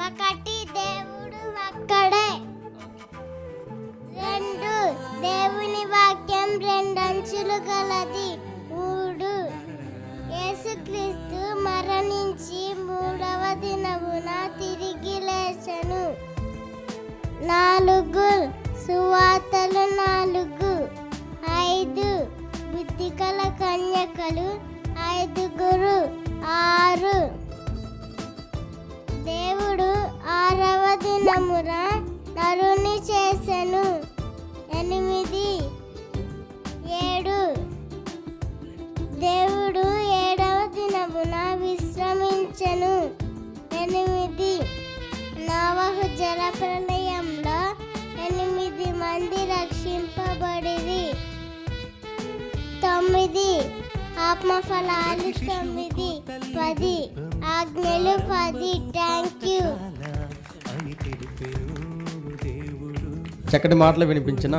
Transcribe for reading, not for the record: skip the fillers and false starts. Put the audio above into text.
ఒకటి, దేవుడు ఒక్కడే. 2, దేవుని వాక్యం 2 అంచులు గలది. 3, యేసుక్రీస్తు మరణించి 3వ దినమున తిరిగి లేచెను. 4, సువార్తలు 4. 5, బుద్ధిగల కన్యకలు 5. 6, దేవుడు 6వ దినమున నరుని చేసెను. 8, 7, దేవుడు 7వ దినమున విశ్రమించెను. 8, నోవహు జలప్రళయంలో 8 మంది రక్షింపబడిరి. 9, ఆత్మఫలాలు 9. 10, ఆజ్ఞలు 10. Thank you. చక్కటి మాటలు వినిపించిన